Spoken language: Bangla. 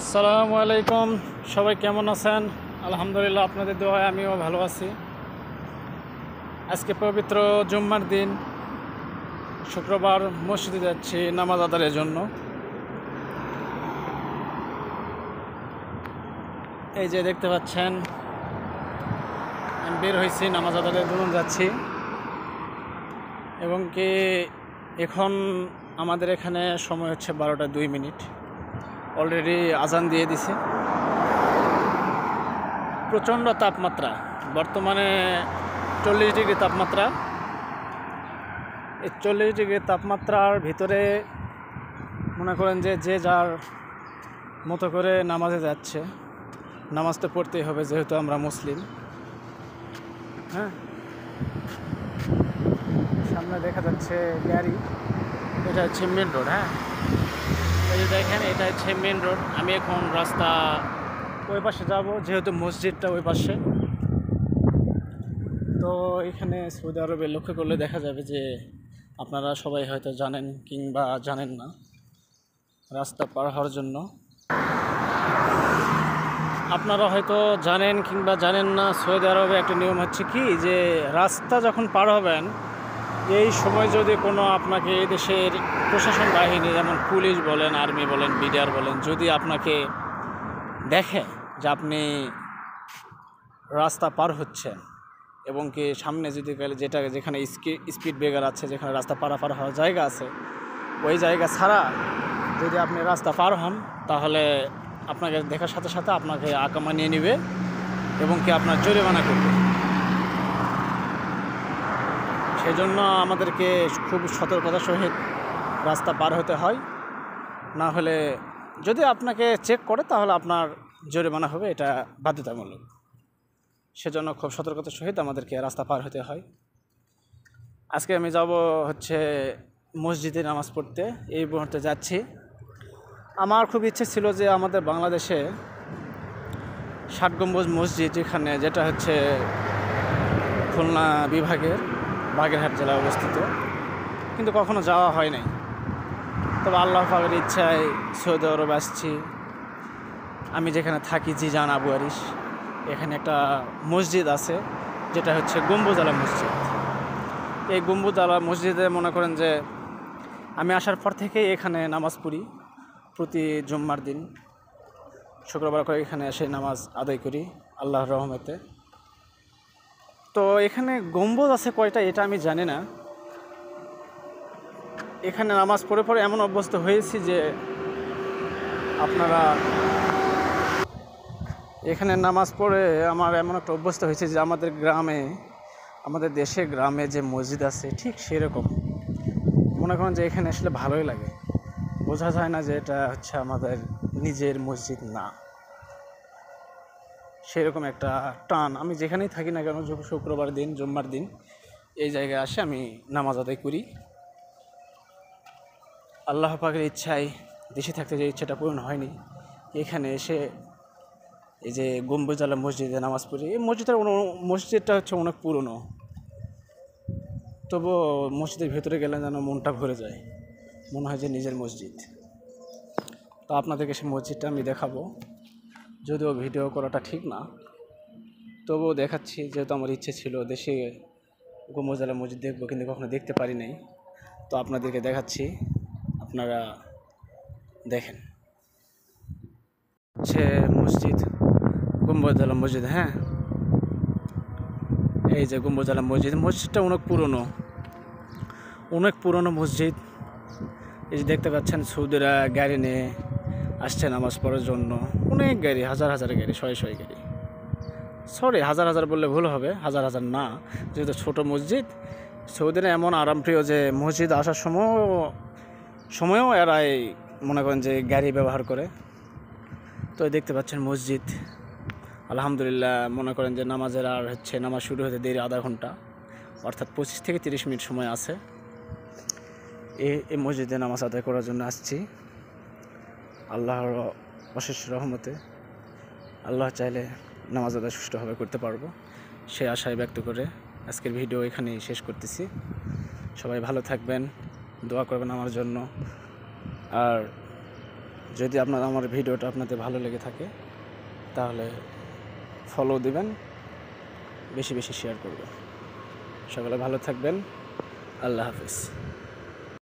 আসসালামু আলাইকুম, সবাই কেমন আছেন? আলহামদুলিল্লাহ, আপনাদের দোয়ায় আমিও ভালো আছি। আজকে পবিত্র জুম্মার দিন, শুক্রবার মসজিদে যাচ্ছি নামাজ আদায়ের জন্য। এই যে দেখতে পাচ্ছেন, আমি বের হয়েছি নামাজ আদায়ের জন্য যাচ্ছি। এবং কি এখন আমাদের এখানে সময় হচ্ছে 12টা 2 মিনিট। অলরেডি আজান দিয়ে দিছে। প্রচণ্ড তাপমাত্রা, বর্তমানে 40 ডিগ্রি তাপমাত্রা। এই 40 ডিগ্রি তাপমাত্রার ভিতরে মনে করেন যে যার মতো করে নামাজে যাচ্ছে। নামাজ তো পড়তেই হবে, যেহেতু আমরা মুসলিম। হ্যাঁ, সামনে দেখা যাচ্ছে গাড়ি, এটা হচ্ছে মেন রোড। হ্যাঁ, এই যে দেখেন, এটা হচ্ছে মেন রোড। আমি এখন রাস্তা ওই পাশে যাব, যেহেতু মসজিদটা ওই পাশে। তো এখানে সৌদি আরবে লক্ষ্য করলে দেখা যাবে যে আপনারা সবাই হয়তো জানেন কিংবা জানেন না, রাস্তা পার হওয়ার জন্য আপনারা হয়তো জানেন কিংবা জানেন না, সৌদি আরবে একটা নিয়ম হচ্ছে কি, যে রাস্তা যখন পার হবেন, এই সময় যদি কোনো আপনাকে এই দেশের প্রশাসন বাহিনী, যেমন পুলিশ বলেন, আর্মি বলেন, বিডিআর বলেন, যদি আপনাকে দেখে যে আপনি রাস্তা পার হচ্ছেন, এবং কি সামনে যদি যেখানে স্পিড ব্রেকার আছে, যেখানে রাস্তা পারাপার হওয়ার জায়গা আছে, ওই জায়গা ছাড়া যদি আপনি রাস্তা পার হন, তাহলে আপনাকে দেখার সাথে সাথে আপনাকে আকামা নিয়ে নেবে এবং কি আপনার জরিমানা করবে। সেই জন্য আমাদেরকে খুব সতর্কতার সহিত রাস্তা পার হতে হয়। না হলে যদি আপনাকে চেক করে, তাহলে আপনার জরিমানা হবে, এটা বাধ্যতামূলক। সেজন্য খুব সতর্কতার সহিত আমাদেরকে রাস্তা পার হতে হয়। আজকে আমি যাব হচ্ছে মসজিদে নামাজ পড়তে, এই মুহূর্তে যাচ্ছি। আমার খুব ইচ্ছে ছিল যে আমাদের বাংলাদেশে 7 গম্বুজ মসজিদ, যেটা হচ্ছে খুলনা বিভাগের বাগেরহাট জেলায় অবস্থিত, কিন্তু কখনো যাওয়া হয় নাই। তবে আল্লাহ পাকের ইচ্ছায় সৌদি আরব আসছি। আমি যেখানে থাকি, জিজান আবু আরিশ, এখানে একটা মসজিদ আছে, যেটা হচ্ছে গম্বুজ আলা মসজিদ। এই গম্বুজ আলা মসজিদে মনে করেন যে আমি আসার পর থেকেই এখানে নামাজ পড়ি। প্রতি জুম্মার দিন, শুক্রবার করে এখানে এসে নামাজ আদায় করি আল্লাহর রহমতে। তো এখানে গম্বুজ আছে কয়টা এটা আমি জানি না। এখানে নামাজ পড়ে পড়ে এমন অভ্যস্ত হয়েছি যে আপনারা এখানে নামাজ পড়ে আমার এমন একটা অভ্যস্ত হয়েছে যে আমাদের গ্রামে, আমাদের দেশে গ্রামে যে মসজিদ আছে, ঠিক সেরকম মনে করেন যে এখানে আসলে ভালোই লাগে। বোঝা যায় না যে এটা হচ্ছে আমাদের নিজের মসজিদ না, সেরকম একটা টান। আমি যেখানেই থাকি না কেন, শুক্রবার দিন, জুম্মার দিন এই জায়গায় আসে আমি নামাজ আদায় করি। আল্লাহ পাকের ইচ্ছায় দেশে থাকতে যে ইচ্ছাটা পূরণ হয়নি, এখানে এসে এই যে গম্বুজ আলা মসজিদে নামাজ পড়ি। এই মসজিদটা হচ্ছে অনেক পুরনো, তবুও মসজিদের ভেতরে গেলে যেন মনটা ভরে যায়, মনে হয় যে নিজের মসজিদ। তো আপনাদেরকে সেই মসজিদটা আমি দেখাবো, যদিও ভিডিও করাটা ঠিক না, তবুও দেখাচ্ছি, যেহেতু আমার ইচ্ছে ছিল দেশে গম্বুজ আলা মসজিদ দেখবো, কিন্তু কখনো দেখতে পারি নাই। তো আপনাদেরকে দেখাচ্ছি, আপনারা দেখেন। হচ্ছে মসজিদ, গম্বুজ আলা মসজিদ। হ্যাঁ, এই যে গম্বুজ আলা মসজিদ, মসজিদটা অনেক পুরনো মসজিদ। এই যে দেখতে পাচ্ছেন, সৌদিরা গাড়ি নিয়ে আসছে নামাজ পড়ার জন্য। অনেক গাড়ি, হাজার হাজার গাড়ি, শয়ে গাড়ি। সরি, হাজার হাজার বললে ভুল হবে, হাজার হাজার না, যেহেতু ছোটো মসজিদ। সৌদিরা এমন আরামপ্রিয় যে মসজিদ আসার সময়ও এরা মনে করেন যে গাড়ি ব্যবহার করে। তো দেখতে পাচ্ছেন মসজিদ, আলহামদুলিল্লাহ। মনে করেন যে নামাজের আর হচ্ছে নামাজ শুরু হতে দেরি আধা ঘন্টা, অর্থাৎ 25 থেকে 30 মিনিট সময় আছে। এই মসজিদে নামাজ আদায় করার জন্য আসছি। আল্লাহর অশেষ রহমতে, আল্লাহ চাইলে নামাজ আদায় সুষ্ঠুভাবে করতে পারবো, সে আশায় ব্যক্ত করে আজকের ভিডিও এখানেই শেষ করতেছি। সবাই ভালো থাকবেন, দোয়া করবেন আমার জন্য। আর যদি আমার ভিডিওটা আপনাদের ভালো লেগে থাকে তাহলে ফলো দিবেন, বেশি বেশি শেয়ার করবেন। সকলে ভালো থাকবেন। আল্লাহ হাফিজ।